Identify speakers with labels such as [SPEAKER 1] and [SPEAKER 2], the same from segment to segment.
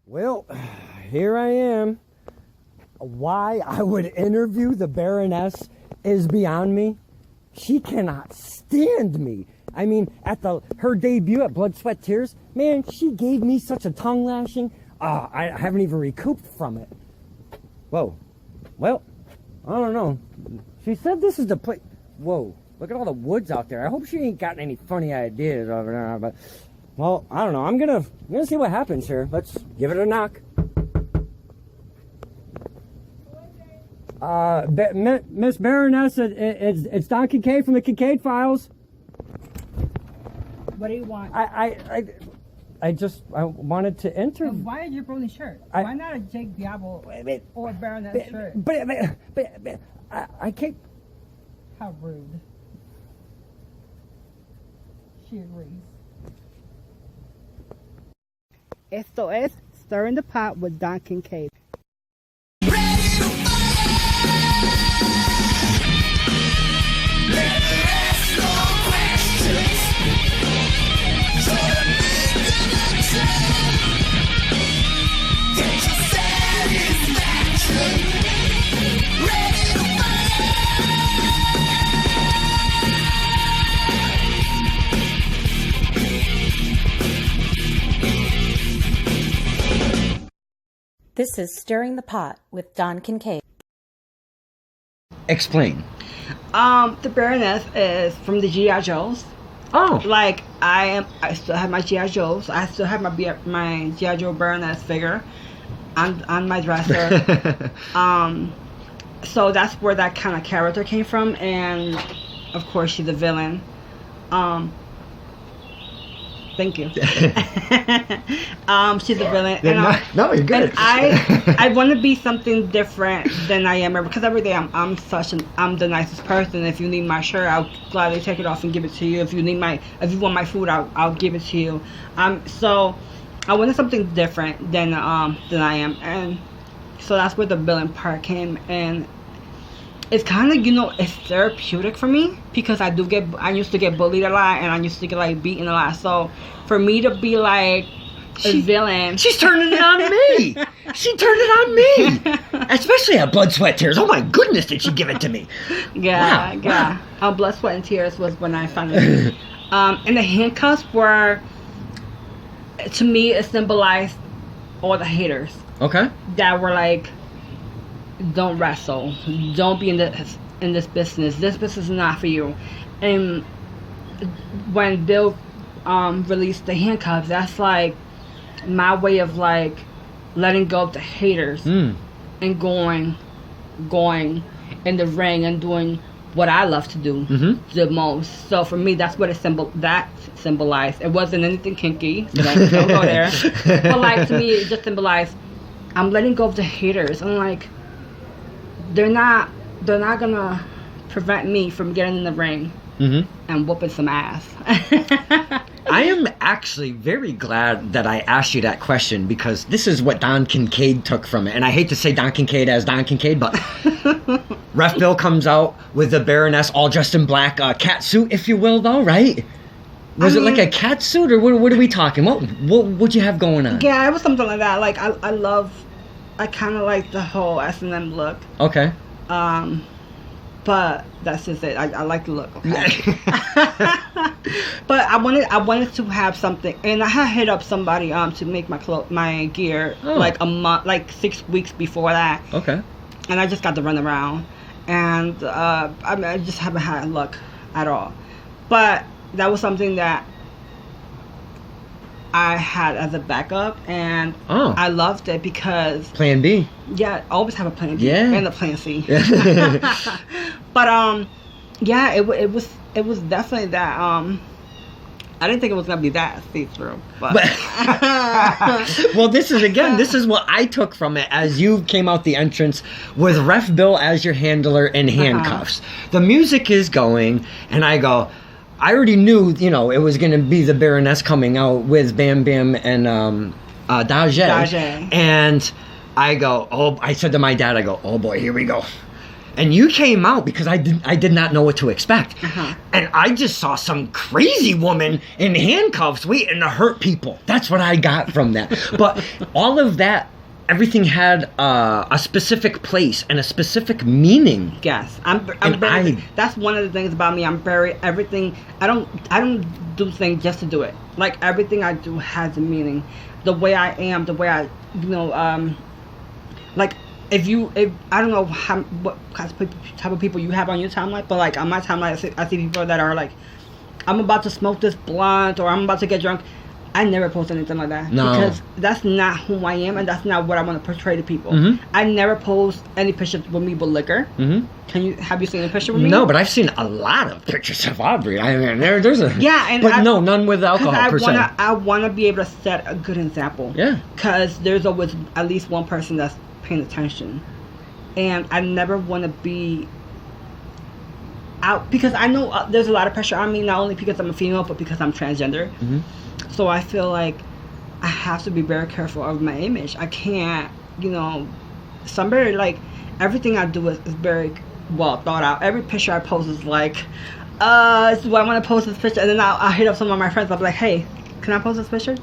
[SPEAKER 1] Well, here I am. Why I would interview the Baroness is beyond me. She cannot stand me. I mean, at her debut at Blood, Sweat, Tears, man, she gave me such a tongue lashing. I haven't even recouped from it. Whoa. Well, I don't know. She said this is the place. Whoa, look at all the woods out there. I hope she ain't got any funny ideas over there, but... Well, I don't know. I'm gonna see what happens here. Let's give it a knock. Miss Baroness, it's Don Kincaid from the Kincaid Files.
[SPEAKER 2] What do you want?
[SPEAKER 1] I wanted to interview.
[SPEAKER 2] Why is your brony shirt? Why not a Jake Diablo or Baroness shirt?
[SPEAKER 1] But I can't.
[SPEAKER 2] How rude. She agrees. Esto es Stirring the Pot with Don Kincaid.
[SPEAKER 3] This is Stirring the Pot with Don Kincaid.
[SPEAKER 1] Explain.
[SPEAKER 2] The Baroness is from the G.I. Joes.
[SPEAKER 1] Oh.
[SPEAKER 2] Like, I still have my G.I. Joes. I still have my G.I. Joe Baroness figure on my dresser. So that's where that kind of character came from. And, of course, she's a villain. Thank you. She's a villain. And,
[SPEAKER 1] no, you're good.
[SPEAKER 2] And I want to be something different than I am, because every day I'm the nicest person. If you need my shirt, I'll gladly take it off and give it to you. If you want my food, I'll give it to you. So I wanted something different than I am, and so that's where the villain part came. And it's kind of, it's therapeutic for me, because I used to get bullied a lot, and I used to get like beaten a lot. So for me to be like a villain,
[SPEAKER 1] she's turning it on me. She turned it on me, especially at Blood, Sweat, Tears. Oh my goodness, did she give it to me?
[SPEAKER 2] Yeah, wow. Yeah. Blood, Sweat, and Tears was when I finally. And the handcuffs were, to me, it symbolized all the haters.
[SPEAKER 1] Okay.
[SPEAKER 2] That were like, don't wrestle, don't be in this business. This business is not for you. And when Bill released the handcuffs, that's like my way of like letting go of the haters and going in the ring and doing what I love to do the most. So for me, that's what it symbolized. It wasn't anything kinky, so don't go there. But like, to me, it just symbolized, I'm letting go of the haters. I'm like, they're not gonna prevent me from getting in the ring and whooping some ass.
[SPEAKER 1] I am actually very glad that I asked you that question, because this is what Don Kincaid took from it. And I hate to say Don Kincaid as Don Kincaid, but Ref Bill comes out with the Baroness all dressed in black, cat suit, if you will, though, right? Was it like a cat suit, or what are we talking? What'd you have going on?
[SPEAKER 2] Yeah, it was something like that. Like, I kind of like the whole S&M look. Okay. But that's just it. I like the look. Okay. But I wanted to have something, and I had hit up somebody to make my gear like a month, like 6 weeks before that. Okay. And I just got to run around, and I just haven't had luck at all. But that was something that I had as a backup, and I loved it because
[SPEAKER 1] Plan B.
[SPEAKER 2] Yeah, always have a plan B.
[SPEAKER 1] Yeah.
[SPEAKER 2] And a plan C. But yeah, it was definitely that. I didn't think it was gonna be that see-through, but
[SPEAKER 1] well, this is what I took from it, as you came out the entrance with Ref Bill as your handler in handcuffs. The music is going, and I go, I already knew, it was going to be the Baroness coming out with Bam Bam and Dajé. And I go, I said to my dad, oh boy, here we go. And you came out because I did not know what to expect.
[SPEAKER 2] Uh-huh.
[SPEAKER 1] And I just saw some crazy woman in handcuffs waiting to hurt people. That's what I got from that. But all of that, everything had a specific place and a specific meaning.
[SPEAKER 2] Yes, I'm very. That's one of the things about me. I'm very everything. I don't do things just to do it. Like everything I do has a meaning. The way I am, the way I, like if I don't know what type of people you have on your timeline, but like on my timeline, I see people that are like, I'm about to smoke this blunt or I'm about to get drunk. I never post anything like that.
[SPEAKER 1] No.
[SPEAKER 2] Because that's not who I am and that's not what I want to portray to people.
[SPEAKER 1] Mm-hmm.
[SPEAKER 2] I never post any pictures with me with liquor.
[SPEAKER 1] Mm-hmm.
[SPEAKER 2] Have you seen a picture with me?
[SPEAKER 1] No, but I've seen a lot of pictures of Aubrey. I mean, there's a...
[SPEAKER 2] Yeah, and
[SPEAKER 1] but no, none with alcohol per se.
[SPEAKER 2] I want to be able to set a good example.
[SPEAKER 1] Yeah.
[SPEAKER 2] Because there's always at least one person that's paying attention. And I never want to be out because I know there's a lot of pressure on me, not only because I'm a female, but because I'm transgender.
[SPEAKER 1] Mm-hmm.
[SPEAKER 2] So I feel like I have to be very careful of my image. I can't, somebody like everything I do is very well thought out. Every picture I post is like, this is why I want to post this picture, and then I'll hit up some of my friends. I'll be like, hey, can I post this picture?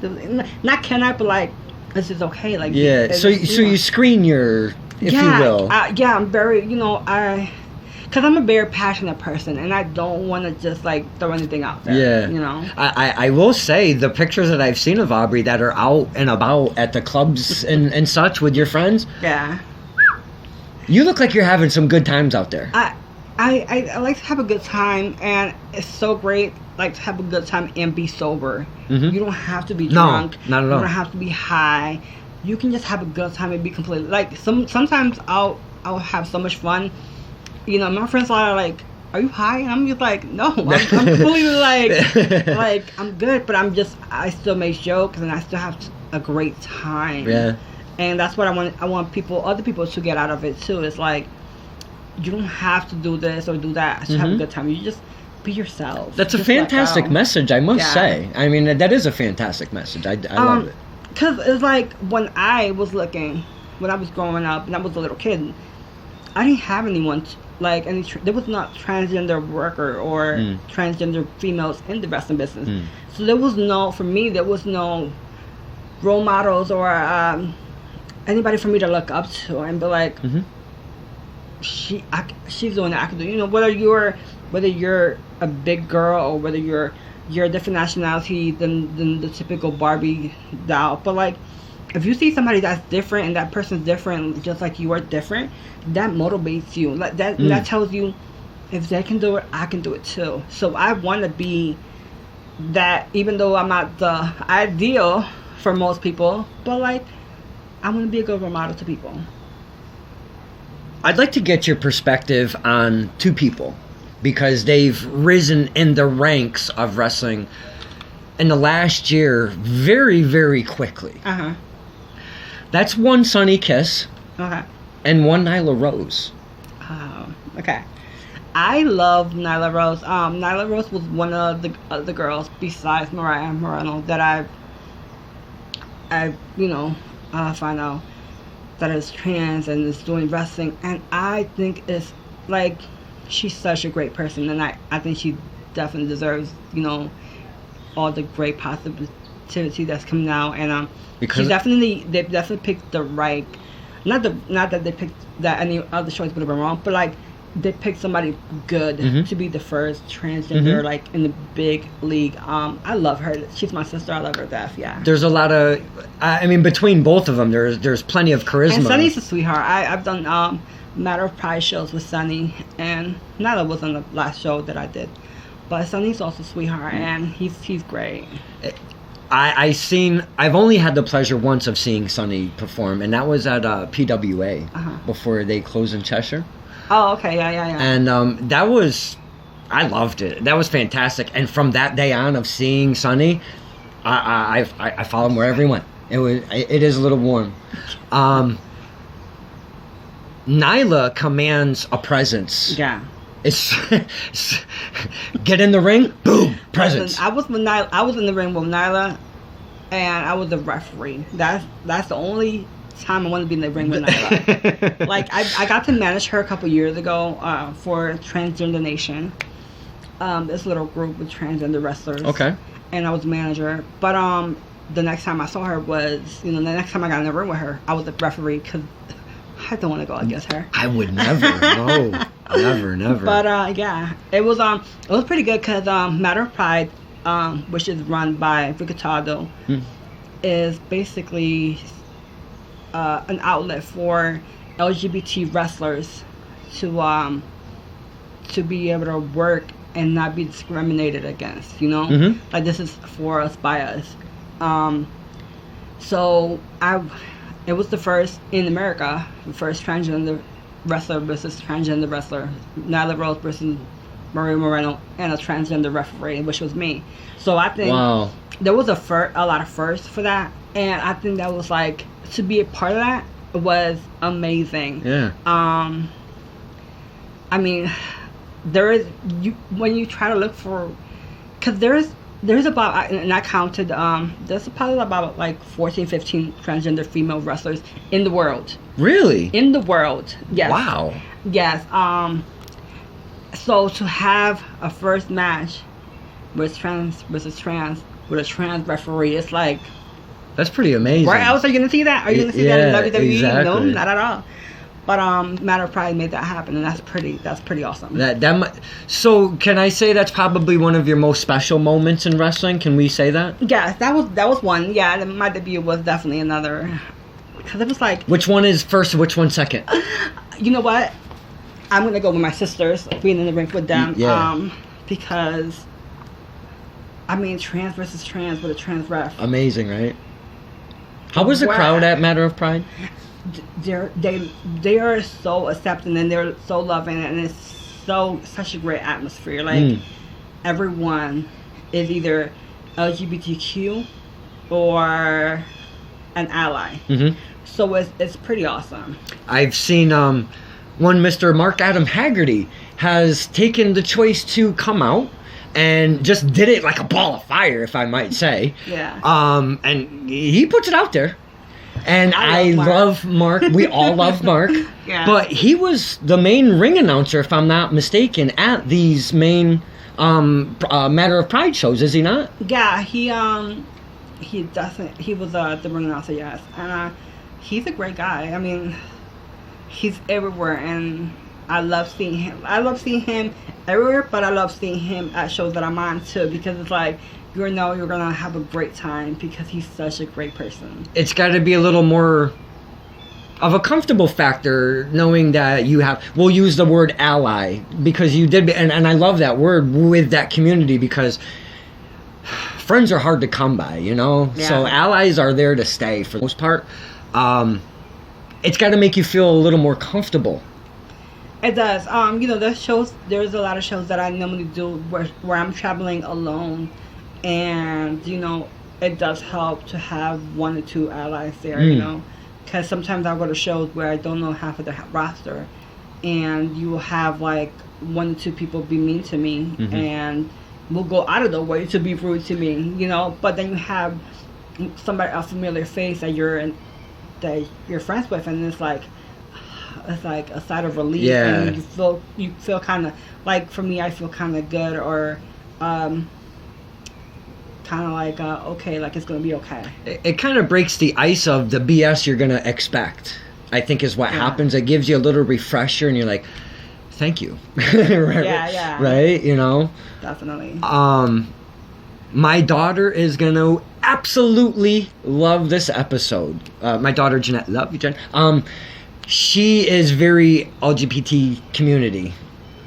[SPEAKER 2] Not can I, but like, this is okay. Like,
[SPEAKER 1] yeah. So you screen your, if you will.
[SPEAKER 2] I'm very, because I'm a very passionate person, and I don't want to just like throw anything out there.
[SPEAKER 1] Yeah. I will say the pictures that I've seen of Aubrey that are out and about at the clubs and such with your friends.
[SPEAKER 2] Yeah.
[SPEAKER 1] You look like you're having some good times out there.
[SPEAKER 2] I like to have a good time, and it's so great like to have a good time and be sober.
[SPEAKER 1] Mm-hmm.
[SPEAKER 2] You don't have to be drunk.
[SPEAKER 1] No, not at all.
[SPEAKER 2] You don't have to be high. You can just have a good time and be completely like sometimes I'll have so much fun. My friends are like, "Are you high?" And I'm just like, "No, I'm completely like I'm good, but I still make jokes and I still have a great time."
[SPEAKER 1] Yeah.
[SPEAKER 2] And that's what I want. I want other people to get out of it too. It's like you don't have to do this or do that to have a good time. You just be yourself.
[SPEAKER 1] That's a fantastic message, I must say. I mean, that is a fantastic message. I love it.
[SPEAKER 2] Because it's like when I was growing up and I was a little kid, I didn't have anyone there was not transgender worker or transgender females in the wrestling business. So there was no role models or anybody for me to look up to and be like, she's doing that. I can do. Whether you're a big girl or whether you're a different nationality than the typical Barbie doll, but like if you see somebody that's different and that person's different just like you are different, that motivates you. Like that tells you if they can do it, I can do it too. So I want to be that, even though I'm not the ideal for most people, but like I want to be a good role model to people.
[SPEAKER 1] I'd like to get your perspective on two people because they've risen in the ranks of wrestling in the last year very, very quickly. That's one Sunny Kiss.
[SPEAKER 2] Okay.
[SPEAKER 1] And one Nyla Rose.
[SPEAKER 2] Oh, okay. I love Nyla Rose. Nyla Rose was one of the girls besides Mariah Moreno that I find out that is trans and is doing wrestling, and I think it's like she's such a great person, and I think she definitely deserves all the great positivity that's coming out, and they definitely picked the right. Not that they picked that any other choice would have been wrong, but like they picked somebody good to be the first transgender like in the big league. I love her. She's my sister. I love her to death. Yeah.
[SPEAKER 1] There's a lot of, between both of them, there's plenty of charisma.
[SPEAKER 2] And Sunny's a sweetheart. I've done Matter of Pride shows with Sunny, and Nyla was on the last show that I did, but Sunny's also a sweetheart, and he's great.
[SPEAKER 1] I've only had the pleasure once of seeing Sunny perform, and that was at PWA before they closed in Cheshire.
[SPEAKER 2] Oh, okay, yeah.
[SPEAKER 1] And I loved it. That was fantastic. And from that day on of seeing Sunny, I followed him wherever he went. It is a little warm. Nyla commands a presence.
[SPEAKER 2] Yeah.
[SPEAKER 1] It's get in the ring, boom, presence.
[SPEAKER 2] Listen, I was in the ring with Nyla, and I was the referee. That's the only time I wanted to be in the ring with Nyla. Like, I got to manage her a couple years ago for Transgender Nation. This little group with transgender wrestlers.
[SPEAKER 4] Okay.
[SPEAKER 2] And I was manager. But the next time I saw her was, the next time I got in the ring with her, I was the referee because I don't want to go against her.
[SPEAKER 4] I would never. No. Never.
[SPEAKER 2] But yeah, it was pretty good because Matter of Pride, which is run by Riccardo, is basically an outlet for LGBT wrestlers to be able to work and not be discriminated against. Like, this is for us by us. So it was the first in America, the first transgender wrestler versus transgender wrestler, Nyla Rose versus Maria Moreno, and a transgender referee, which was me. So I think there was a lot of firsts for that, and I think that was like, to be a part of that was amazing.
[SPEAKER 4] Yeah.
[SPEAKER 2] I mean, when you try to look for, because there's about, and I counted, there's probably about like 14, 15 transgender female wrestlers in the world.
[SPEAKER 4] Really?
[SPEAKER 2] In the world, yes.
[SPEAKER 4] Wow.
[SPEAKER 2] Yes. So to have a first match with trans versus trans with a trans referee, it's like,
[SPEAKER 4] that's pretty amazing.
[SPEAKER 2] Where else are you gonna see that? Are you gonna see that in WWE?
[SPEAKER 4] Exactly.
[SPEAKER 2] No, not at all. But Matter of Pride made that happen, and that's pretty awesome.
[SPEAKER 4] So can I say that's probably one of your most special moments in wrestling? Can we say that?
[SPEAKER 2] Yeah, that was one. Yeah, my debut was definitely another, because it was like,
[SPEAKER 4] which one is first? Which one second?
[SPEAKER 2] You know what? I'm gonna go with my sisters, being in the ring with them.
[SPEAKER 4] Yeah.
[SPEAKER 2] Because I mean, trans versus trans with a trans ref.
[SPEAKER 4] Amazing, right? How was the crowd at Matter of Pride?
[SPEAKER 2] They are so accepting, and they're so loving, and it's such a great atmosphere. Like, everyone is either LGBTQ or an ally. So it's pretty awesome.
[SPEAKER 4] I've seen one Mr. Mark Adam Haggerty has taken the choice to come out and just did it like a ball of fire, if I might say.
[SPEAKER 2] Yeah.
[SPEAKER 4] And he puts it out there. And I love Mark. We all love Mark.
[SPEAKER 2] Yeah.
[SPEAKER 4] But he was the main ring announcer, if I'm not mistaken, at these main Matter of Pride shows, is he not?
[SPEAKER 2] Yeah, he doesn't. He was the ring announcer, yes. And he's a great guy. I mean, he's everywhere, and I love seeing him. I love seeing him everywhere, but I love seeing him at shows that I'm on too, because it's like, you're gonna have a great time because he's such a great person. It's
[SPEAKER 4] got to be a little more of a comfortable factor knowing that you have, we'll use the word ally, because you did, and I love that word with that community, because friends are hard to come by, Yeah. So allies are there to stay for the most part. It's got to make you feel a little more comfortable.
[SPEAKER 2] It does. There's a lot of shows that I normally do where I'm traveling alone. And, it does help to have one or two allies there, because sometimes I'll go to shows where I don't know half of the roster, and you will have like one or two people be mean to me, and will go out of their way to be rude to me, but then you have somebody, a familiar face that you're friends with, and it's like a sigh of relief.
[SPEAKER 4] Yeah.
[SPEAKER 2] And you feel kind of like, for me, I feel kind of good, or kind of like, okay, like it's going to be okay.
[SPEAKER 4] It kind of breaks the ice of the BS you're going to expect, I think, is what happens. It gives you a little refresher, and you're like, thank you. Right?
[SPEAKER 2] Yeah.
[SPEAKER 4] Right?
[SPEAKER 2] Definitely.
[SPEAKER 4] My daughter is going to absolutely love this episode. My daughter, Jeanette, love you, Jen. She is very LGBT community,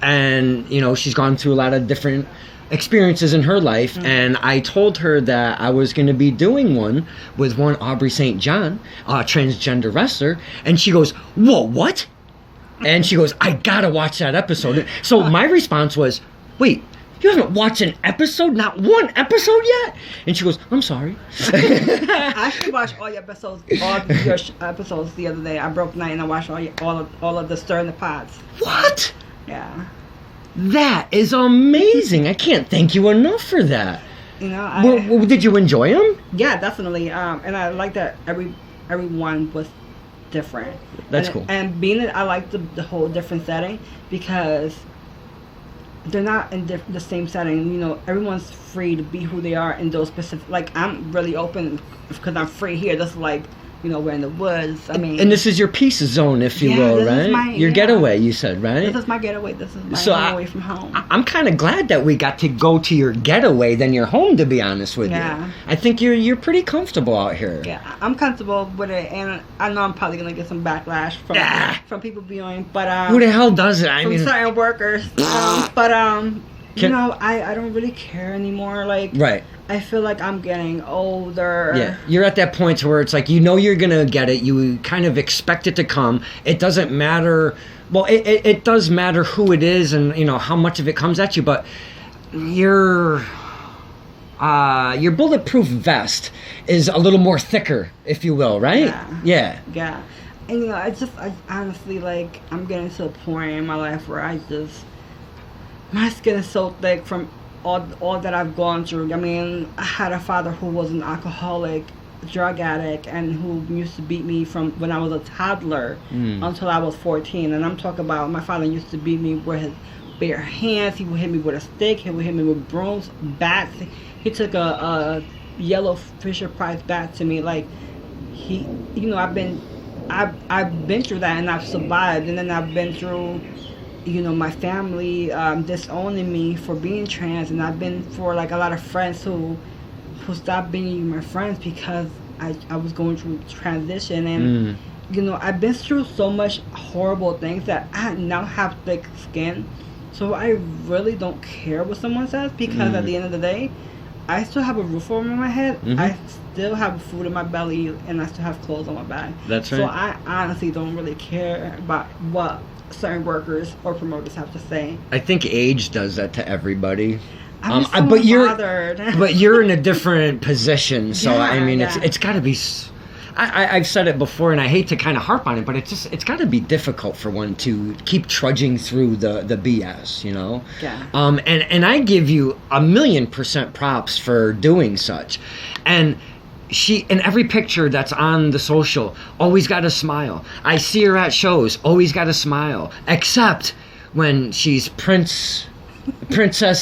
[SPEAKER 4] and, she's gone through a lot of different experiences in her life, and I told her that I was going to be doing one with one Aubrey St. John, a transgender wrestler, and she goes, whoa, what? And she goes, I gotta watch that episode. So my response was, wait, you haven't watched an episode? Not one episode yet? And she goes, I'm sorry.
[SPEAKER 2] I actually watched all your episodes, episodes the other day. I broke night and I watched all of the Stir in the Pots.
[SPEAKER 4] What?
[SPEAKER 2] Yeah.
[SPEAKER 4] That is amazing. I can't thank you enough for that. Did you enjoy them?
[SPEAKER 2] Yeah, definitely. And I like that everyone was different.
[SPEAKER 4] That's
[SPEAKER 2] And-
[SPEAKER 4] cool.
[SPEAKER 2] And being that I like the whole different setting because they're not in the same setting. You know, everyone's free to be who they are in those specific. Like, I'm really open because I'm free here. That's like, you know, we're in the woods. I mean,
[SPEAKER 4] And this is your peace zone, if you
[SPEAKER 2] Yeah,
[SPEAKER 4] will,
[SPEAKER 2] this is
[SPEAKER 4] right?
[SPEAKER 2] my-
[SPEAKER 4] Your
[SPEAKER 2] yeah.
[SPEAKER 4] getaway, you said, right?
[SPEAKER 2] this is my getaway. This is my
[SPEAKER 4] So
[SPEAKER 2] home
[SPEAKER 4] I-
[SPEAKER 2] away from home.
[SPEAKER 4] I'm kind of glad that we got to go to your getaway than your home, to be honest with
[SPEAKER 2] Yeah.
[SPEAKER 4] you. I think you're pretty comfortable out here.
[SPEAKER 2] Yeah, I'm comfortable with it, and I know I'm probably gonna get some backlash from people viewing, but
[SPEAKER 4] Who the hell does it? I
[SPEAKER 2] from
[SPEAKER 4] mean,
[SPEAKER 2] certain workers. But you
[SPEAKER 4] Can-
[SPEAKER 2] know, I don't really care anymore. Like,
[SPEAKER 4] right.
[SPEAKER 2] I feel like I'm getting older.
[SPEAKER 4] Yeah, you're at that point where it's like, you know, you're gonna get it. You kind of expect it to come. It doesn't matter. Well, it does matter who it is and, you know, how much of it comes at you. But your bulletproof vest is a little more thicker, if you will, right?
[SPEAKER 2] Yeah. Yeah, and you know, I honestly, like, I'm getting to a point in my life where my skin is so thick from all that I've gone through. I mean, I had a father who was an alcoholic, drug addict, and who used to beat me from when I was a toddler until I was 14. And I'm talking about my father used to beat me with his bare hands. He would hit me with a stick. He would hit me with brooms, bats. He took a yellow Fisher Price bat to me. Like, he, you know, I've been through that, and I've survived. And then I've been through, you know, my family disowning me for being trans, and I've been for like a lot of friends who stopped being my friends because I was going through transition, and you know, I've been through so much horrible things that I now have thick skin, so I really don't care what someone says, because at the end of the day, I still have a roof over my head, I still have food in my belly, and I still have clothes on my back.
[SPEAKER 4] That's right.
[SPEAKER 2] So I honestly don't really care about what certain workers or promoters have to say.
[SPEAKER 4] I think age does that to everybody.
[SPEAKER 2] I'm so
[SPEAKER 4] but
[SPEAKER 2] bothered.
[SPEAKER 4] but you're in a different position, so
[SPEAKER 2] Yeah,
[SPEAKER 4] I mean,
[SPEAKER 2] yeah.
[SPEAKER 4] it's got to be. I've said it before, and I hate to kind of harp on it, but it's got to be difficult for one to keep trudging through the BS, you know.
[SPEAKER 2] Yeah.
[SPEAKER 4] And I give you 1,000,000% props for doing such, and. She, in every picture that's on the social, always got a smile. I see her at shows, always got a smile. Except when she's Princess,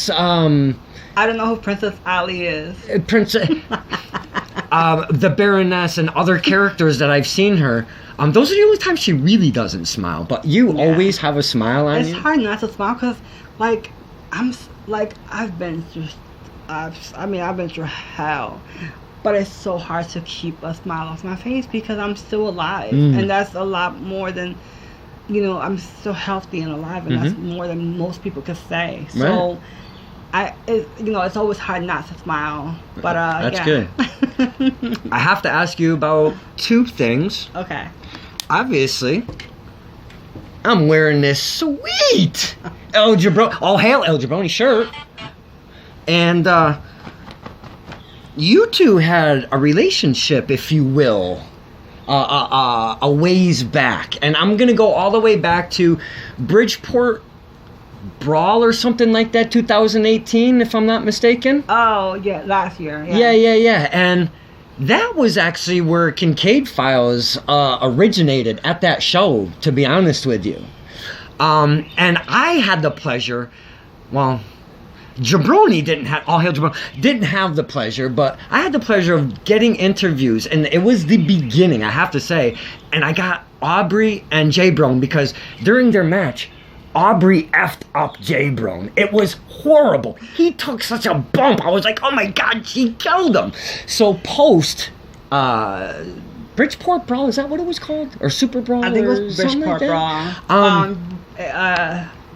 [SPEAKER 2] I don't know who Princess Ali is.
[SPEAKER 4] Princess, the Baroness and other characters that I've seen her. Those are the only times she really doesn't smile. But you always have a smile on
[SPEAKER 2] It's
[SPEAKER 4] you.
[SPEAKER 2] hard not to smile because, like, I've been through, I've been through hell. But it's so hard to keep a smile off my face because I'm still alive. And that's a lot more than, you know, I'm still healthy and alive. And that's more than most people could say. So, it's always hard not to smile. But,
[SPEAKER 4] That's
[SPEAKER 2] yeah.
[SPEAKER 4] good. I have to ask you about two things.
[SPEAKER 2] Okay.
[SPEAKER 4] Obviously, I'm wearing this sweet El Jabroni, all hail El Jabroni shirt. And, you two had a relationship, if you will, a ways back. And I'm going to go all the way back to Bridgeport Brawl or something like that, 2018, if I'm not mistaken.
[SPEAKER 2] Oh, yeah, last year.
[SPEAKER 4] Yeah. And that was actually where Kincaid Files originated, at that show, to be honest with you. And I had the pleasure, well... Jabroni didn't have the pleasure, but I had the pleasure of getting interviews, and it was the beginning, I have to say. And I got Aubrey and J-Bron because during their match, Aubrey effed up J-Bron. It was horrible. He took such a bump. I was like, oh my god, she killed him. So post Bridgeport Brawl, is that what it was called? Or Super Brawl?
[SPEAKER 2] I think it was Bridgeport Brawl.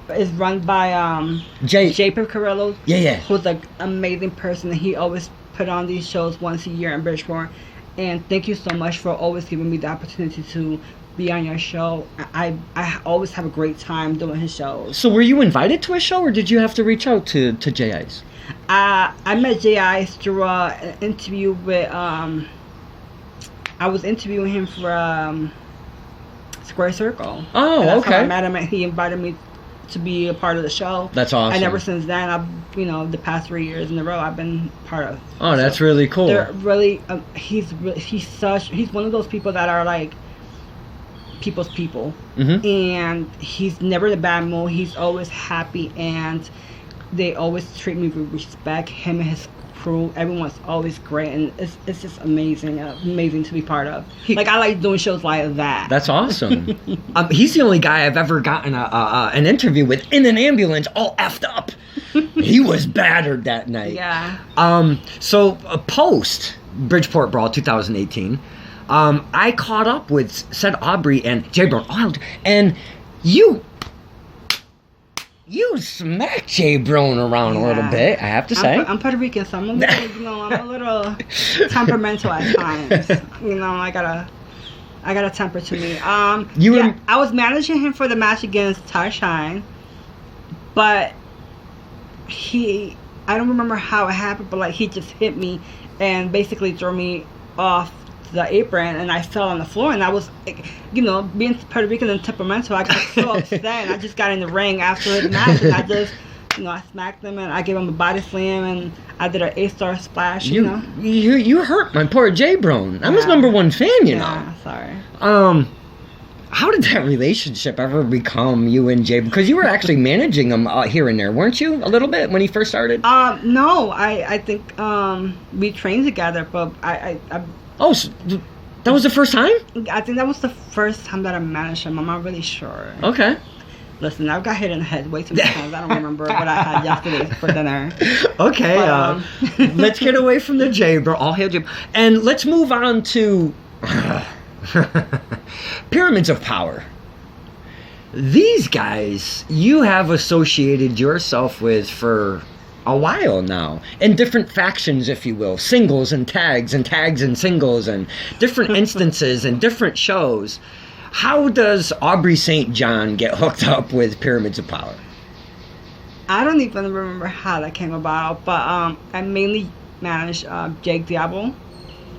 [SPEAKER 2] Is run by J.P. Carrillo.
[SPEAKER 4] Yeah.
[SPEAKER 2] Who's an amazing person, and he always put on these shows once a year in Bridgeport. And thank you so much for always giving me the opportunity to be on your show. I always have a great time doing his shows.
[SPEAKER 4] So were you invited to a show, or did you have to reach out to J.I.'s?
[SPEAKER 2] I met J.I.'s through an interview with I was interviewing him for Square Circle.
[SPEAKER 4] Oh,
[SPEAKER 2] and that's
[SPEAKER 4] okay.
[SPEAKER 2] how I met him, and he invited me to be a part of the show.
[SPEAKER 4] That's awesome.
[SPEAKER 2] And ever since then, the past 3 years in a row, I've been part of.
[SPEAKER 4] Oh, that's really cool.
[SPEAKER 2] They're really, he's one of those people that are like, people's people.
[SPEAKER 4] Mm-hmm.
[SPEAKER 2] And he's never in a bad mood. He's always happy, and they always treat me with respect. Him and his crew, everyone's always great, and it's just amazing to be part of. Like, I like doing shows like that.
[SPEAKER 4] That's awesome. He's the only guy I've ever gotten an interview with in an ambulance, all effed up. He was battered that night.
[SPEAKER 2] Yeah.
[SPEAKER 4] So post Bridgeport Brawl 2018, I caught up with said Aubrey and Jay Brown, and you smacked Jay Brown around a little bit, I have to say.
[SPEAKER 2] I'm Puerto Rican, so I'm a little, I'm a little temperamental at times. I got a temper to me. I was managing him for the match against Ty Shine, but I don't remember how it happened, but like he just hit me and basically threw me off the apron, and I fell on the floor, and I was, being Puerto Rican and temperamental, I got so upset, and I just got in the ring after the match, and I just, I smacked him, and I gave him a body slam, and I did an 8-star splash,
[SPEAKER 4] You hurt my poor Jay Brown. I'm his #1 fan, you know.
[SPEAKER 2] Sorry.
[SPEAKER 4] How did that relationship ever become you and Jay? Because you were actually managing him here and there, weren't you? A little bit when he first started.
[SPEAKER 2] No, I think we trained together, but I
[SPEAKER 4] Oh, so that was the first time?
[SPEAKER 2] I think that was the first time that I managed him. I'm not really sure.
[SPEAKER 4] Okay.
[SPEAKER 2] Listen, I've got hit in the head way too many times. I don't remember what I had yesterday for dinner.
[SPEAKER 4] Okay, let's get away from the Jay, bro. All hail Jay. And let's move on to Pyramids of Power. These guys you have associated yourself with for a while now, in different factions, if you will, singles and tags and singles and different instances and different shows. How does Aubrey St. John get hooked up with Pyramids of Power?
[SPEAKER 2] I don't even remember how that came about, but I mainly managed Jake Diablo.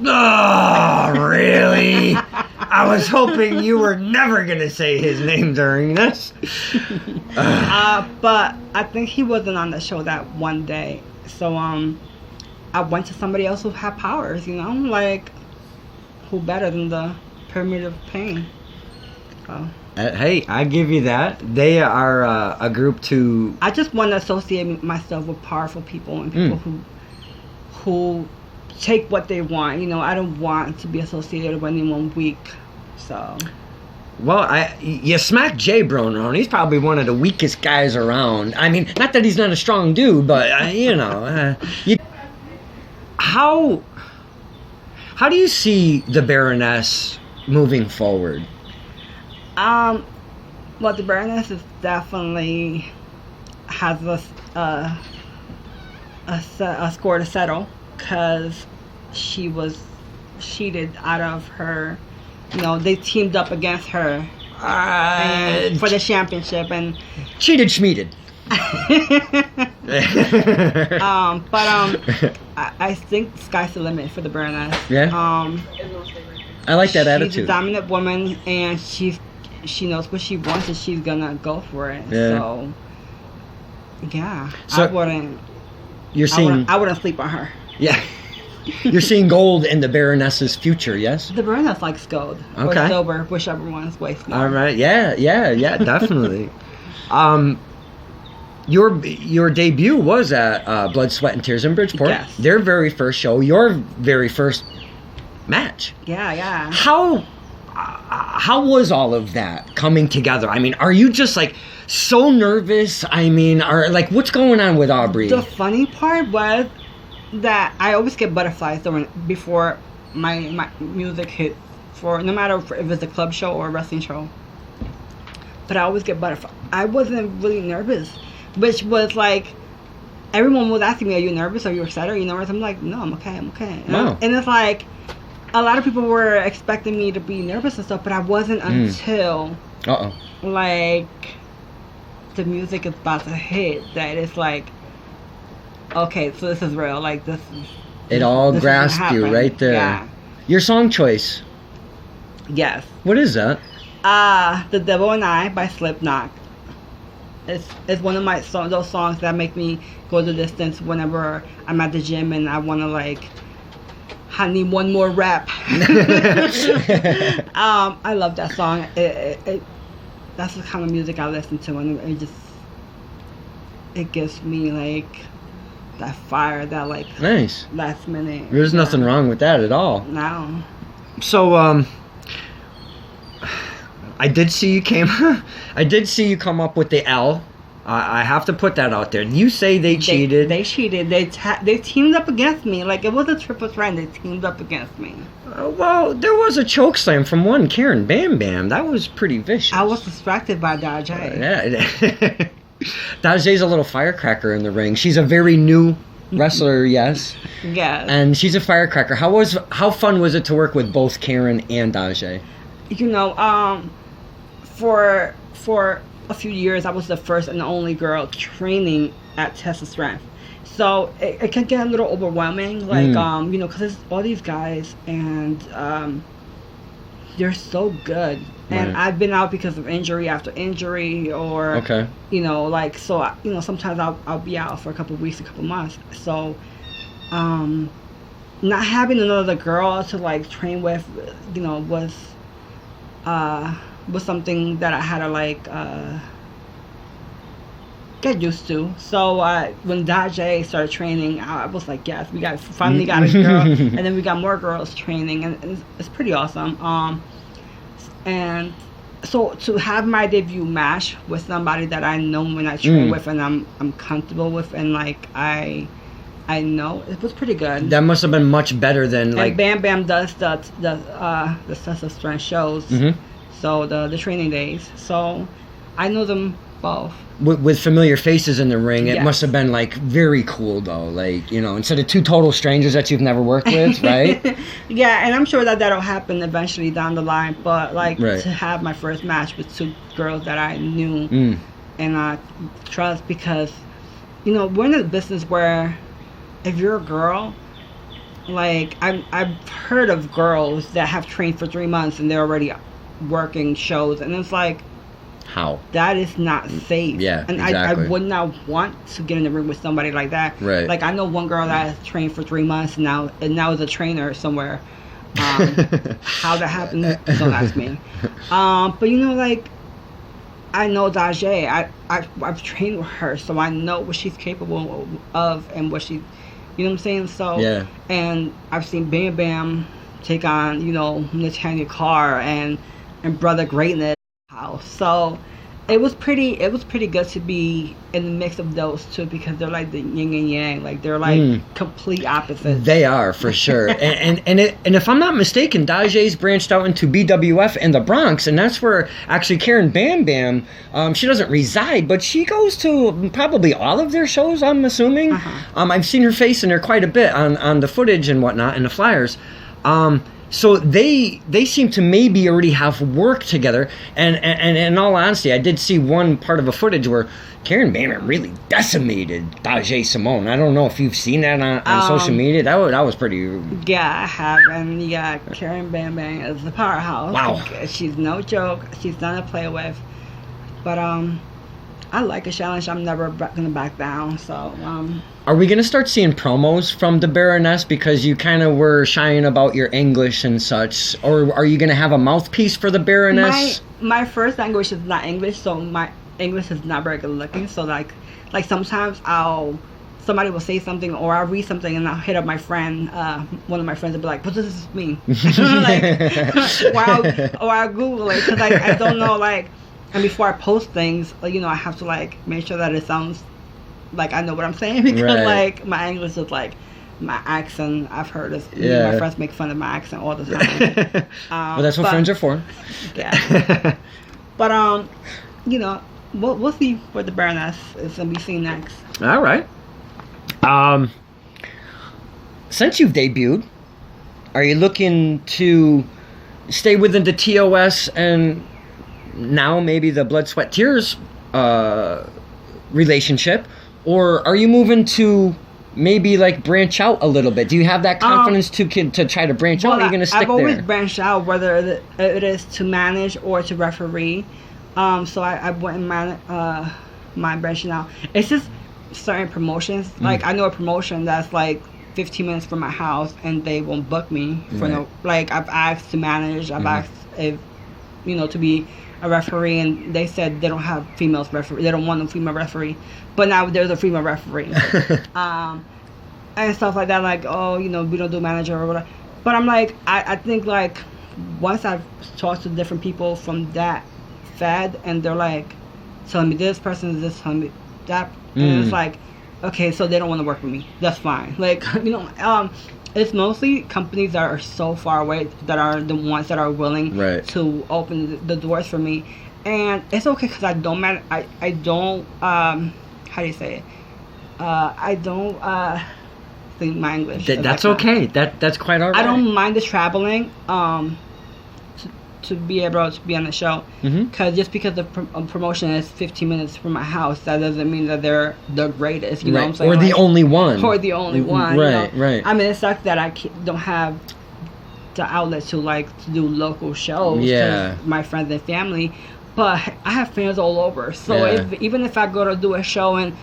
[SPEAKER 4] Oh, really? I was hoping you were never going to say his name during this.
[SPEAKER 2] But I think he wasn't on the show that one day. So I went to somebody else who had powers, like, who better than the Pyramid of Pain. So.
[SPEAKER 4] Hey, I give you that. They are a group to...
[SPEAKER 2] I just want to associate myself with powerful people and people who take what they want. I don't want to be associated with anyone weak. So,
[SPEAKER 4] well, you smack Jay Brown around. He's probably one of the weakest guys around. I mean, not that he's not a strong dude, but how do you see the Baroness moving forward?
[SPEAKER 2] Well, the Baroness is definitely has a score to settle, because she was cheated out of her. They teamed up against her for the championship and
[SPEAKER 4] cheated schmeated.
[SPEAKER 2] I think the sky's the limit for the Baroness.
[SPEAKER 4] Yeah. I like that attitude.
[SPEAKER 2] She's a dominant woman, and she knows what she wants, and she's gonna go for it.
[SPEAKER 4] Yeah.
[SPEAKER 2] So yeah,
[SPEAKER 4] so
[SPEAKER 2] I wouldn't.
[SPEAKER 4] You're seeing.
[SPEAKER 2] I wouldn't sleep on her.
[SPEAKER 4] Yeah. You're seeing gold in the Baroness's future, yes?
[SPEAKER 2] The Baroness likes gold.
[SPEAKER 4] Okay.
[SPEAKER 2] Or silver, whichever one's way more.
[SPEAKER 4] All right. Yeah, definitely. Your debut was at Blood, Sweat, and Tears in Bridgeport.
[SPEAKER 2] Yes.
[SPEAKER 4] Their very first show, your very first match.
[SPEAKER 2] Yeah.
[SPEAKER 4] How was all of that coming together? I mean, are you just like so nervous? I mean, what's going on with Aubrey?
[SPEAKER 2] The funny part was that I always get butterflies before my music hit, for no matter if it's a club show or a wrestling show. But I always get butterflies. I wasn't really nervous, which was like, everyone was asking me, "Are you nervous? Are you excited? Are you nervous?" I'm like, "No, I'm okay. I'm okay."
[SPEAKER 4] Wow.
[SPEAKER 2] And it's like, a lot of people were expecting me to be nervous and stuff, but I wasn't until like the music is about to hit that it's like, okay, so this is real. Like, this is...
[SPEAKER 4] It all grasped you right there.
[SPEAKER 2] Yeah.
[SPEAKER 4] Your song choice.
[SPEAKER 2] Yes.
[SPEAKER 4] What is that?
[SPEAKER 2] The Devil and I by Slipknot. It's one of my those songs that make me go the distance whenever I'm at the gym and I want to, like, I need one more rap. I love that song. That's the kind of music I listen to, and it gives me like that fire, that like
[SPEAKER 4] Nice.
[SPEAKER 2] last minute.
[SPEAKER 4] There's nothing wrong with that at all.
[SPEAKER 2] No.
[SPEAKER 4] So, I did see you come up with the L. I have to put that out there. You say they cheated.
[SPEAKER 2] They cheated. They teamed up against me. Like, it was a triple threat. They teamed up against me.
[SPEAKER 4] Well, there was a choke slam from one Karen Bam Bam. That was pretty vicious.
[SPEAKER 2] I was distracted by Dajay.
[SPEAKER 4] Yeah. Dajay's a little firecracker in the ring. She's a very new wrestler, yes.
[SPEAKER 2] Yeah.
[SPEAKER 4] And she's a firecracker. How fun was it to work with both Karen and Dajay?
[SPEAKER 2] You know, for a few years, I was the first and only girl training at Test of Strength. So it can get a little overwhelming, like, you know, because it's all these guys, and they're so good. And
[SPEAKER 4] Right.
[SPEAKER 2] I've been out because of injury after injury, or,
[SPEAKER 4] Okay.
[SPEAKER 2] you know, like, so, you know, sometimes I'll be out for a couple of weeks, a couple of months. So, not having another girl to, like, train with, you know, was something that I had to, like, get used to. So when Dajay started training, I was like, yes, we finally got a girl. And then we got more girls training, and it's pretty awesome. And so to have my debut match with somebody that I know when I train with, and I'm comfortable with, and like I know, it was pretty good.
[SPEAKER 4] That must have been much better than like.
[SPEAKER 2] And Bam Bam does the Test of Strength shows.
[SPEAKER 4] Mhm.
[SPEAKER 2] So the training days. So I know them both.
[SPEAKER 4] With familiar faces in the ring, it
[SPEAKER 2] Yes.
[SPEAKER 4] must have been like very cool though. Like, you know, instead of two total strangers that you've never worked with, right?
[SPEAKER 2] Yeah, and I'm sure that'll happen eventually down the line. But like
[SPEAKER 4] Right.
[SPEAKER 2] to have my first match with two girls that I knew and I trust, because you know we're in a business where if you're a girl, like I've heard of girls that have trained for 3 months and they're already working shows, and it's like,
[SPEAKER 4] How?
[SPEAKER 2] that is not safe.
[SPEAKER 4] Yeah,
[SPEAKER 2] and
[SPEAKER 4] exactly.
[SPEAKER 2] I would not want to get in the ring with somebody like that.
[SPEAKER 4] Right.
[SPEAKER 2] Like, I know one girl that has trained for 3 months and now is a trainer somewhere. How that happened, don't ask me. But you know, like, I know Dajay. I've trained with her, so I know what she's capable of and what she, you know what I'm saying? So
[SPEAKER 4] Yeah.
[SPEAKER 2] And I've seen Bam Bam take on, you know, Nathaniel Carr and Brother Greatness. So it was pretty good to be in the mix of those two, because they're like the yin and yang, like they're like complete opposites.
[SPEAKER 4] They are for sure. and if I'm not mistaken, Dajay's branched out into BWF in the Bronx, and that's where actually Karen Bam Bam, she doesn't reside, but she goes to probably all of their shows, I'm assuming. I've seen her face in there quite a bit on the footage and whatnot and the flyers. So they seem to maybe already have worked together, and in all honesty, I did see one part of a footage where Karen Bam Bam really decimated Dajay Simone. I don't know if you've seen that on social media. That was pretty.
[SPEAKER 2] Yeah, I have, and yeah, Karen Bam Bam is the powerhouse.
[SPEAKER 4] Wow.
[SPEAKER 2] She's no joke. She's not to play with. But I like a challenge. I'm never gonna back down. So
[SPEAKER 4] Are we gonna start seeing promos from the Baroness, because you kind of were shying about your English and such, or are you gonna have a mouthpiece for the Baroness?
[SPEAKER 2] my first language is not English, so my English is not very good looking. So like sometimes somebody will say something, or I'll read something and I'll hit up my friend, one of my friends will be like, what does this mean? or I'll Google it, because I don't know, like, and before I post things, you know, I have to like make sure that it sounds like I know what I'm saying, because
[SPEAKER 4] Right.
[SPEAKER 2] like my English is like, my accent, I've heard this.
[SPEAKER 4] Yeah.
[SPEAKER 2] My friends make fun of my accent all the time.
[SPEAKER 4] Well, that's what friends are for.
[SPEAKER 2] Yeah. But you know, we'll see what the Baroness is gonna be seen next.
[SPEAKER 4] All right. Since you've debuted, are you looking to stay within the TOS and now maybe the Blood, Sweat, Tears relationship, or are you moving to maybe like branch out a little bit? Do you have that confidence to try to branch out? Or are you going to stick
[SPEAKER 2] I've always
[SPEAKER 4] there?
[SPEAKER 2] branched out, whether it is to manage or to referee. So I wouldn't mind branching out. It's just certain promotions. Like, I know a promotion that's like 15 minutes from my house and they won't book me for
[SPEAKER 4] Right.
[SPEAKER 2] no, like, I've asked to manage, I've asked if, to be a referee, and they said they don't have females referee, they don't want a female referee, but now there's a female referee. And stuff like that, like, oh, we don't do manager or whatever. But I'm like, I think, like, once I've talked to different people from that fed, and they're like telling me this person is this, telling me that, and it's like, okay, so they don't want to work with me. That's fine. Like, it's mostly companies that are so far away that are the ones that are willing
[SPEAKER 4] Right.
[SPEAKER 2] to open the doors for me. And it's okay because I don't, how do you say it? I don't, think my English.
[SPEAKER 4] That's okay. That's quite alright.
[SPEAKER 2] I don't mind the traveling, to be able to be on the show, because just because the promotion is 15 minutes from my house, that doesn't mean that they're the greatest. You know what I'm saying?
[SPEAKER 4] Or the only one.
[SPEAKER 2] Or the only one.
[SPEAKER 4] Right, right.
[SPEAKER 2] I mean, it sucks that I don't have the outlet to do local shows.
[SPEAKER 4] Yeah.
[SPEAKER 2] To my friends and family, but I have fans all over. So even if I go to do a show in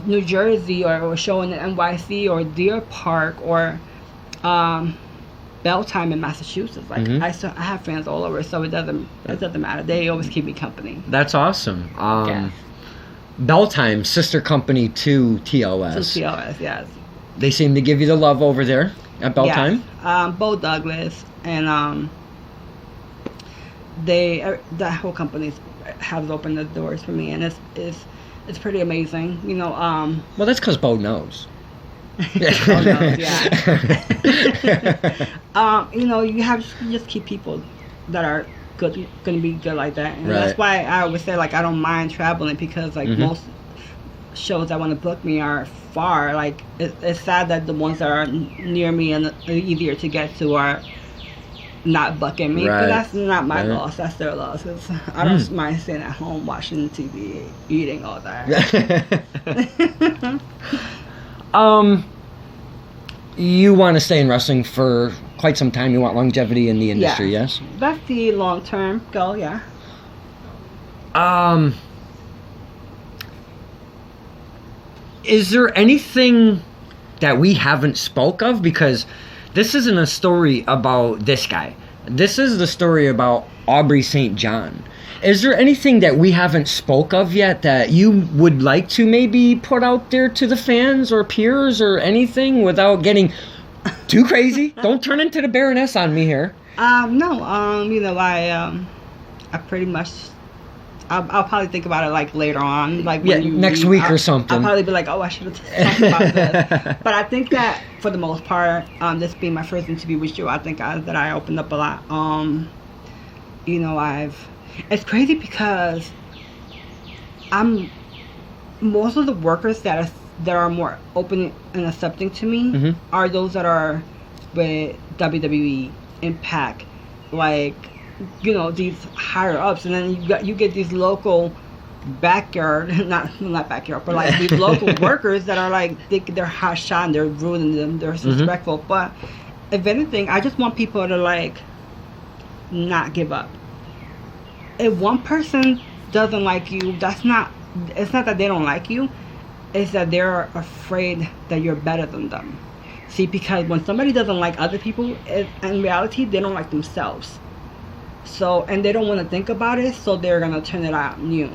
[SPEAKER 2] New Jersey or a show in the NYC or Deer Park or Beltime in Massachusetts, like I have fans all over, so it doesn't matter. They always keep me company.
[SPEAKER 4] That's awesome.
[SPEAKER 2] Yes.
[SPEAKER 4] Beltime, sister company to TOS.
[SPEAKER 2] To TOS, yes.
[SPEAKER 4] They seem to give you the love over there at Beltime.
[SPEAKER 2] Yes. Bo Douglas and that whole company has opened the doors for me, and it's pretty amazing.
[SPEAKER 4] Well, that's because Bo knows.
[SPEAKER 2] Oh, no, yeah. You just keep people that are going to be good like that, and that's why I always say, like, I don't mind traveling, because like most shows that want to book me are far. Like, it's sad that the ones that are near me and easier to get to are not booking me, but that's not my loss. That's their loss. I don't mind staying at home watching TV, eating all that.
[SPEAKER 4] You want to stay in wrestling for quite some time. You want longevity in the industry, yes?
[SPEAKER 2] That's the long-term goal, yeah.
[SPEAKER 4] Is there anything that we haven't spoke of? Because this isn't a story about this guy. This is the story about Aubrey St. John. Is there anything that we haven't spoke of yet that you would like to maybe put out there to the fans or peers or anything without getting too crazy? Don't turn into the Baroness on me here.
[SPEAKER 2] No. I pretty much, I'll probably think about it like later on, like when
[SPEAKER 4] next week or something.
[SPEAKER 2] I'll probably be like, oh, I should have talked about this. But I think that for the most part, this being my first interview with you, I think that I opened up a lot. It's crazy because most of the workers that are more open and accepting to me are those that are with WWE, Impact, like, these higher ups, and then you get these local backyard, not backyard, but like these local workers that are like, they're hot shot and they're rude and they're disrespectful. But if anything, I just want people to like not give up. If one person doesn't like you, it's not that they don't like you, it's that they're afraid that you're better than them. See, because when somebody doesn't like other people, in reality, they don't like themselves. So, and they don't want to think about it, so they're going to turn it out on you.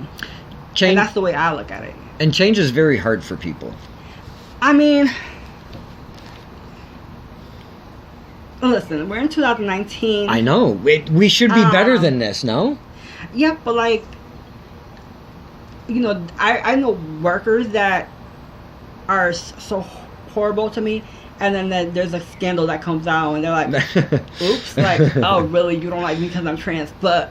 [SPEAKER 2] And that's the way I look at it.
[SPEAKER 4] And change is very hard for people.
[SPEAKER 2] I mean, listen, we're in 2019.
[SPEAKER 4] I know. We should be better than this, no?
[SPEAKER 2] Yeah, but like, I know workers that are so horrible to me, and then there's a scandal that comes out, and they're like, oops, like, oh, really, you don't like me because I'm trans, but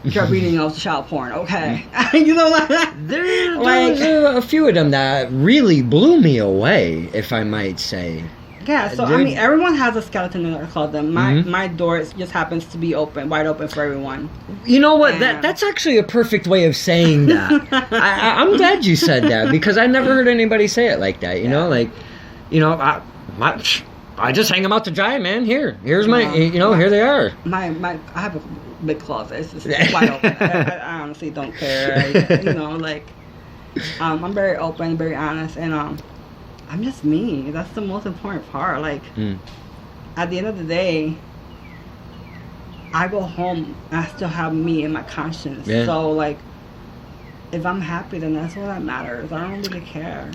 [SPEAKER 2] you're reading those child porn, okay. Like that.
[SPEAKER 4] There was a few of them that really blew me away, if I might say.
[SPEAKER 2] Yeah, so I mean, everyone has a skeleton in their closet. My door just happens to be wide open for everyone.
[SPEAKER 4] You know what? That's actually a perfect way of saying that. I'm glad you said that, because I never heard anybody say it like that. I just hang them out to dry, man. Here's my, here they are.
[SPEAKER 2] I have a big closet. It's just wide open. I honestly don't care. I'm very open, very honest, and I'm just me. That's the most important part. Like, at the end of the day, I go home and I still have me and my conscience.
[SPEAKER 4] Yeah.
[SPEAKER 2] So, like, if I'm happy, then that's all that matters. I don't really care.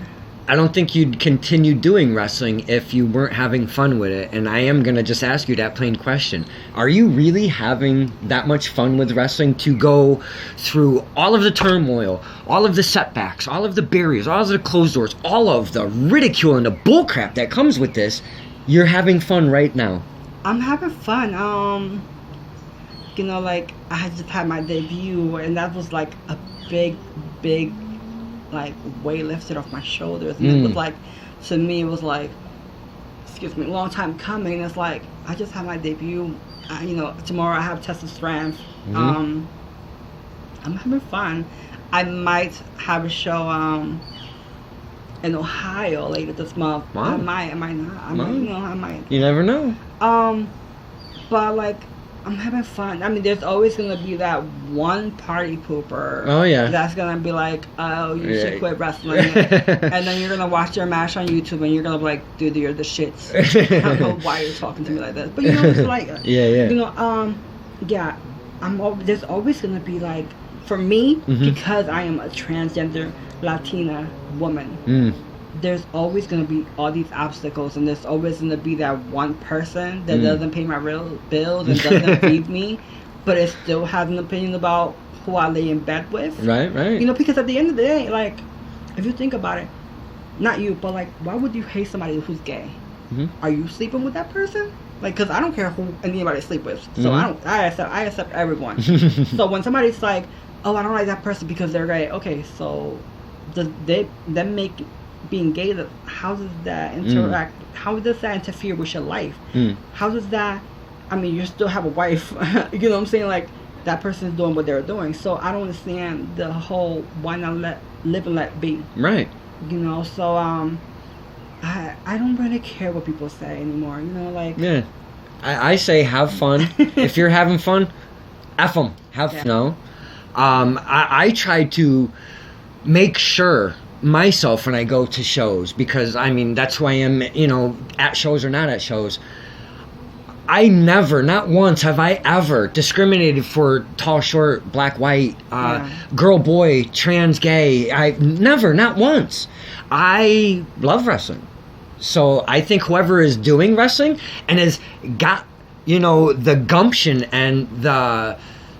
[SPEAKER 4] I don't think you'd continue doing wrestling if you weren't having fun with it. And I am going to just ask you that plain question. Are you really having that much fun with wrestling to go through all of the turmoil, all of the setbacks, all of the barriers, all of the closed doors, all of the ridicule and the bullcrap that comes with this? You're having fun right now.
[SPEAKER 2] I'm having fun. You know, like, I had just had my debut, and that was like a big, like, weight lifted off my shoulders. And it was like, to me, it was like, excuse me, a long time coming. It's like, I just had my debut. You know, tomorrow I have Test of Strength. I'm having fun. I might have a show in Ohio later this month.
[SPEAKER 4] Wow.
[SPEAKER 2] I might not. I might.
[SPEAKER 4] You never know.
[SPEAKER 2] But, like, I'm having fun. I mean, there's always gonna be that one party pooper.
[SPEAKER 4] Oh, yeah.
[SPEAKER 2] That's gonna be like, oh, you should quit wrestling. And then you're gonna watch their match on YouTube, and you're gonna be like, dude, you're the shits. I don't know why you're talking to me like this, but you know, it's like,
[SPEAKER 4] Yeah.
[SPEAKER 2] You know, yeah. There's always gonna be like, for me, because I am a transgender Latina woman. There's always going to be all these obstacles, and there's always going to be that one person that doesn't pay my real bills and doesn't feed me, but it still has an opinion about who I lay in bed with.
[SPEAKER 4] Right.
[SPEAKER 2] You know, because at the end of the day, like, if you think about it, not you, but like, why would you hate somebody who's gay? Are you sleeping with that person? Like, because I don't care who anybody sleep with, so I accept everyone. So when somebody's like, oh, I don't like that person because they're gay, okay, so does that make being gay, how does that interact? How does that interfere with your life? How does that? I mean, you still have a wife. You know what I'm saying? Like, that person's doing what they're doing. So I don't understand the whole why not live and let be.
[SPEAKER 4] Right.
[SPEAKER 2] You know. So I don't really care what people say anymore. You know, like.
[SPEAKER 4] Yeah. I say have fun. If you're having fun, F them. Have fun. No. I try to make sure myself when I go to shows, because I mean that's who I am, you know, at shows or not at shows. I never, not once have I ever discriminated for tall, short, black, white, girl, boy, trans, gay. I never, not once. I love wrestling. So I think whoever is doing wrestling and has got, you know, the gumption and the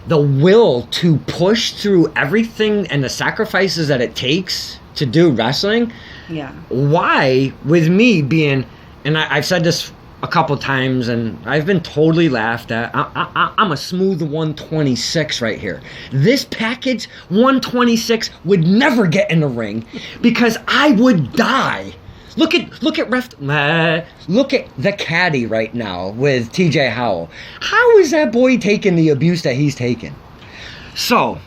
[SPEAKER 4] will to push through everything and the sacrifices that it takes to do wrestling.
[SPEAKER 2] Yeah. Why,
[SPEAKER 4] with me being, and I've said this a couple times and I've been totally laughed at, I'm a smooth 126 right here. This package 126 would never get in the ring because I would die. Look at the caddy right now with TJ Howell. How is that boy taking the abuse that he's taking? So,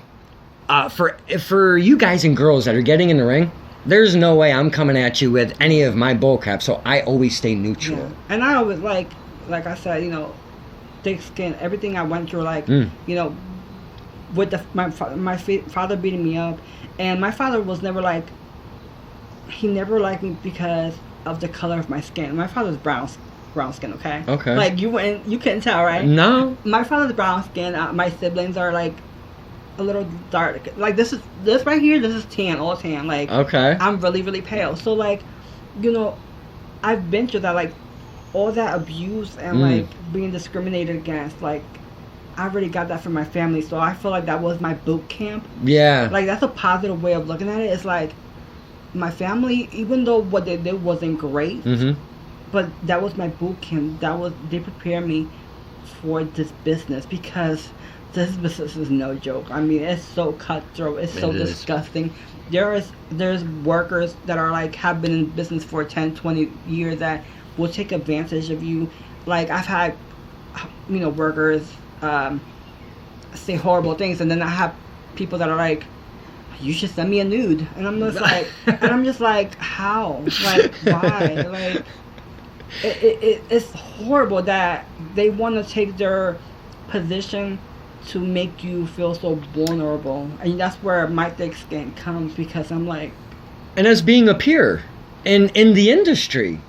[SPEAKER 4] for you guys and girls that are getting in the ring, there's no way I'm coming at you with any of my bullcrap. So I always stay neutral.
[SPEAKER 2] Yeah. And I always like I said, you know, thick skin. Everything I went through, like you know, with my father beating me up, and my father was never like. He never liked me because of the color of my skin. My father's brown skin, okay?
[SPEAKER 4] Okay.
[SPEAKER 2] Like, you couldn't tell, right?
[SPEAKER 4] No.
[SPEAKER 2] My father's brown skin. My siblings are, like, a little dark. Like, this right here, this is tan, all tan. Like,
[SPEAKER 4] okay.
[SPEAKER 2] I'm really, really pale. So, like, you know, I've been through that, like, all that abuse and, like, being discriminated against. Like, I already got that from my family. So I feel like that was my boot camp.
[SPEAKER 4] Yeah.
[SPEAKER 2] Like, that's a positive way of looking at it. It's like, my family, even though what they did wasn't great, but that was my boot camp. They prepared me for this business, because this business is no joke. I mean, it's so cutthroat. It's so disgusting. There's workers that are like have been in business for 10, 20 years that will take advantage of you. Like, I've had, you know, workers say horrible things, and then I have people that are like, you should send me a nude, and I'm just like, how, like, why, like, it's horrible that they want to take their position to make you feel so vulnerable, and that's where my thick skin comes, because I'm like,
[SPEAKER 4] and as being a peer, in the industry.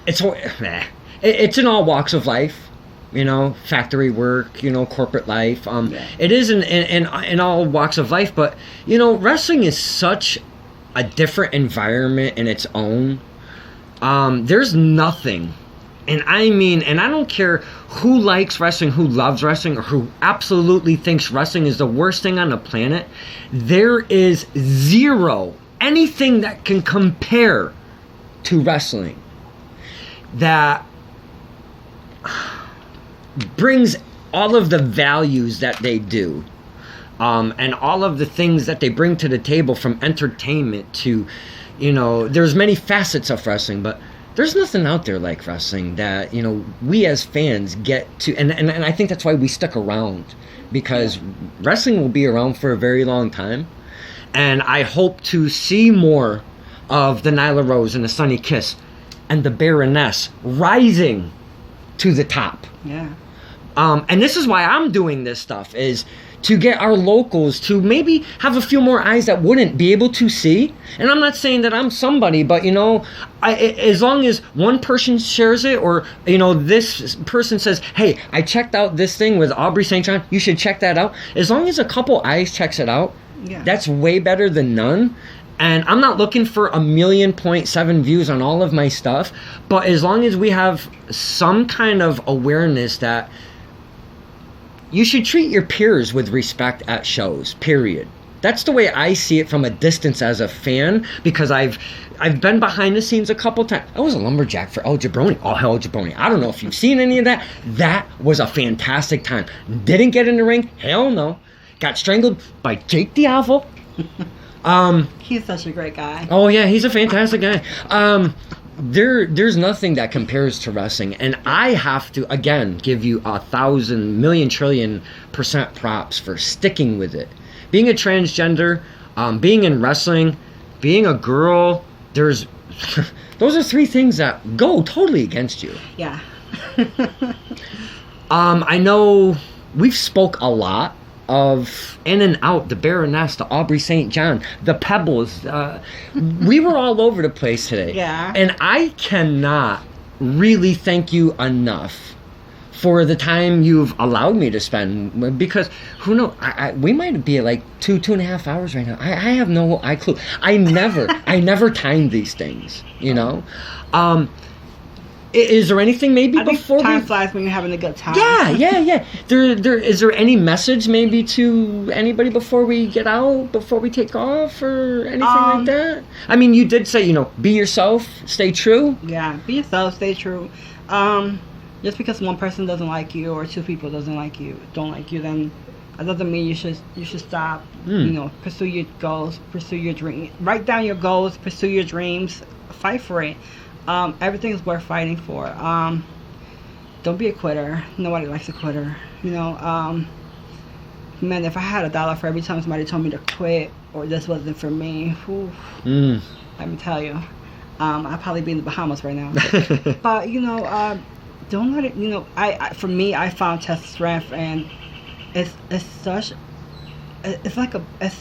[SPEAKER 4] It's in all walks of life, factory work, corporate life. It is in all walks of life, but wrestling is such a different environment in its own. There's nothing, and I don't care who likes wrestling, who loves wrestling, or who absolutely thinks wrestling is the worst thing on the planet. There is zero anything that can compare to wrestling that brings all of the values that they do, and all of the things that they bring to the table, from entertainment to, there's many facets of wrestling, but there's nothing out there like wrestling that, we as fans get to, and I think that's why we stuck around, because wrestling will be around for a very long time, and I hope to see more of the Nyla Rose and the Sunny Kiss and the Baroness rising to the top.
[SPEAKER 2] Yeah.
[SPEAKER 4] And this is why I'm doing this stuff, is to get our locals to maybe have a few more eyes that wouldn't be able to see. And I'm not saying that I'm somebody, but as long as one person shares it, or this person says, hey, I checked out this thing with Aubrey St. John, you should check that out. As long as a couple eyes checks it out, that's way better than none. And I'm not looking for 1.7 views on all of my stuff, but as long as we have some kind of awareness that you should treat your peers with respect at shows, period. That's the way I see it from a distance as a fan, because I've been behind the scenes a couple times. I was a lumberjack for El Jabroni. Oh, hell, El Jabroni. I don't know if you've seen any of that. That was a fantastic time. Didn't get in the ring. Hell no. Got strangled by Jake Diavo.
[SPEAKER 2] He's such a great guy.
[SPEAKER 4] Oh yeah, he's a fantastic guy. There's nothing that compares to wrestling, and I have to again give you 1,000 million trillion % props for sticking with it. Being a transgender, being in wrestling, being a girl, those are 3 things that go totally against you.
[SPEAKER 2] Yeah.
[SPEAKER 4] I know we've spoke a lot of In and Out, the Baroness, the Aubrey St. John, the Pebbles. We were all over the place today.
[SPEAKER 2] Yeah.
[SPEAKER 4] And I cannot really thank you enough for the time you've allowed me to spend, because who knows, we might be at like 2.5 hours right now. I have no clue. I never timed these things, Is there anything maybe before
[SPEAKER 2] time flies when you're having a good time.
[SPEAKER 4] Yeah. Is there any message maybe to anybody before we get out, before we take off, or anything like that? I mean, you did say, be yourself, stay true.
[SPEAKER 2] Yeah, be yourself, stay true. Just because one person doesn't like you, or 2 people don't like you, then that doesn't mean you should stop. Pursue your goals, pursue your dreams. Write down your goals, pursue your dreams, fight for it. Everything is worth fighting for. Don't be a quitter. Nobody likes a quitter. Man, if I had $1 for every time somebody told me to quit or this wasn't for me, let me tell you, I'd probably be in the Bahamas right now. But don't let it. For me, I found Tess strength, and it's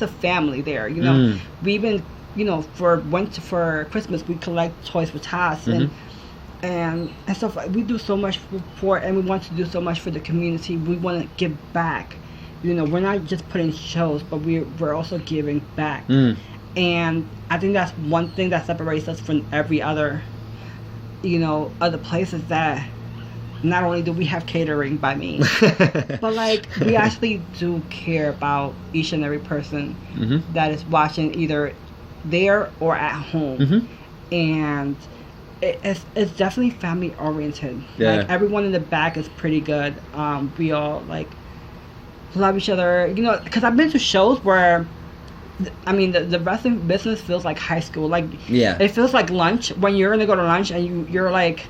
[SPEAKER 2] a family there. We've been. For Christmas we collect toys for Tess, and stuff. We do so much for, and we want to do so much for the community. We want to give back. We're not just putting shows, but we're also giving back. And I think that's one thing that separates us from every other, other places, that not only do we have catering by me, but we actually do care about each and every person that is watching, either there or at home. And it's definitely family oriented. Everyone in the back is pretty good. We all love each other, because I've been to shows where the wrestling business feels like high school. It feels like lunch when you're gonna go to lunch, and you're like,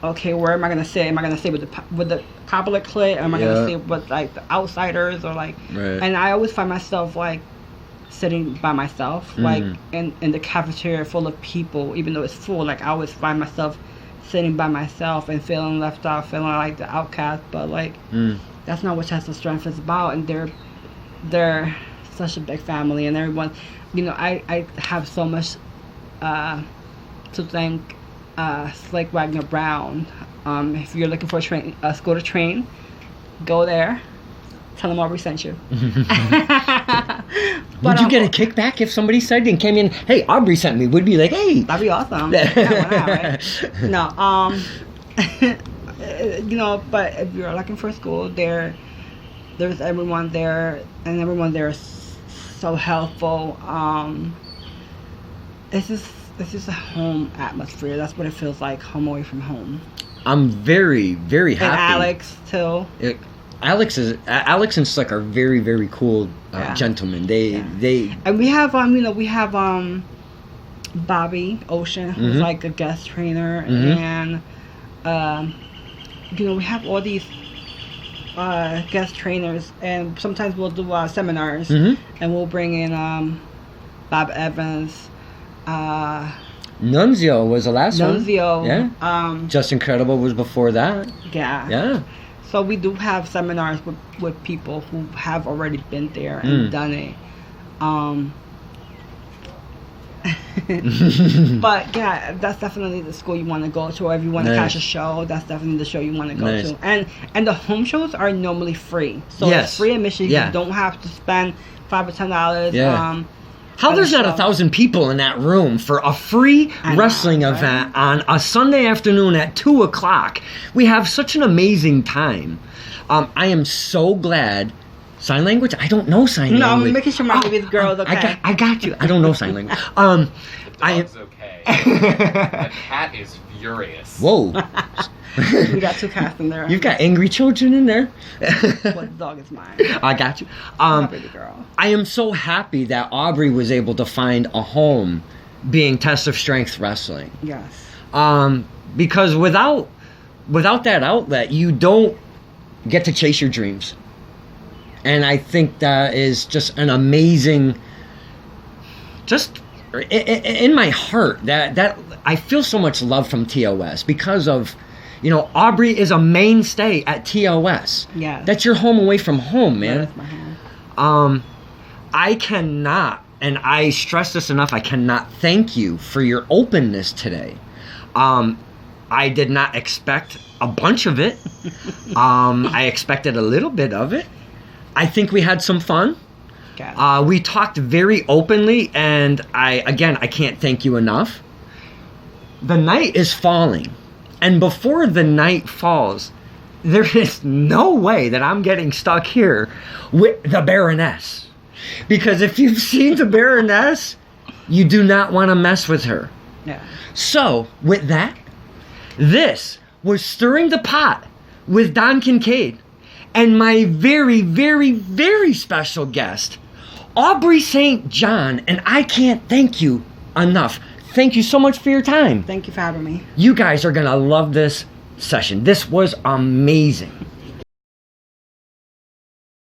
[SPEAKER 2] okay, where am I gonna sit? Am I gonna sit with the popular clique? Am I gonna sit with the outsiders, or right. And I always find myself sitting by myself, in the cafeteria full of people, even though it's full. I always find myself sitting by myself and feeling left out, feeling like the outcast. But that's not what Tessa Strength is about. And they're such a big family, and everyone, I have so much to thank Slick Wagner Brown. If you're looking for a school to train, go there. Tell them Aubrey sent you.
[SPEAKER 4] Would you get a kickback if somebody said and came in, hey, Aubrey sent me? Would be like, hey.
[SPEAKER 2] That'd be awesome. Yeah, why not, right? No, but if you're looking for a school, there's everyone there, and everyone there is so helpful. It's just a home atmosphere. That's what it feels like, home away from home.
[SPEAKER 4] I'm very, very happy.
[SPEAKER 2] And Alex too.
[SPEAKER 4] Alex and Slick are very, very cool gentlemen. They
[SPEAKER 2] and we have Bobby Ocean, who's like a guest trainer, and we have all these guest trainers, and sometimes we'll do seminars, and we'll bring in Bob Evans.
[SPEAKER 4] Nunzio was the last one.
[SPEAKER 2] Nunzio.
[SPEAKER 4] Yeah. Just Incredible was before that.
[SPEAKER 2] Yeah.
[SPEAKER 4] Yeah.
[SPEAKER 2] So we do have seminars with people who have already been there and done it. But yeah, that's definitely the school you want to go to. Or if you want to catch a show, that's definitely the show you want to go to. And the home shows are normally free. So it's free admission. You don't have to spend $5 or $10.
[SPEAKER 4] Yeah. How there's not 1,000 people in that room for a free wrestling event on a Sunday afternoon at 2 o'clock? We have such an amazing time. I am so glad. Sign language? I don't know sign language.
[SPEAKER 2] No, I'm making sure my baby's girl's okay.
[SPEAKER 4] I got you. I don't know sign language.
[SPEAKER 5] Dog's okay. The cat is furious.
[SPEAKER 4] Whoa.
[SPEAKER 2] We got 2 cats in there.
[SPEAKER 4] You've got angry children in there.
[SPEAKER 2] But the dog is mine.
[SPEAKER 4] I got you.
[SPEAKER 2] My baby girl.
[SPEAKER 4] I am so happy that Aubrey was able to find a home being Test of Strength Wrestling.
[SPEAKER 2] Yes.
[SPEAKER 4] Because without that outlet, you don't get to chase your dreams. And I think that is just an amazing, just in my heart, that I feel so much love from TOS because of, Aubrey is a mainstay at TOS.
[SPEAKER 2] Yeah.
[SPEAKER 4] That's your home away from home, man.
[SPEAKER 2] That's my home.
[SPEAKER 4] I cannot, and I stress this enough, I cannot thank you for your openness today. I did not expect a bunch of it. I expected a little bit of it. I think we had some fun. We talked very openly, and I can't thank you enough. The night is falling, and before the night falls, there is no way that I'm getting stuck here with the Baroness. Because if you've seen the Baroness, you do not want to mess with her.
[SPEAKER 2] Yeah.
[SPEAKER 4] So, with that, this was Stirring the Pot with Don Kincaid and my very, very, very special guest, Aubrey St. John, and I can't thank you enough. Thank you so much for your time.
[SPEAKER 2] Thank you for having me.
[SPEAKER 4] You guys are going to love this session. This was amazing.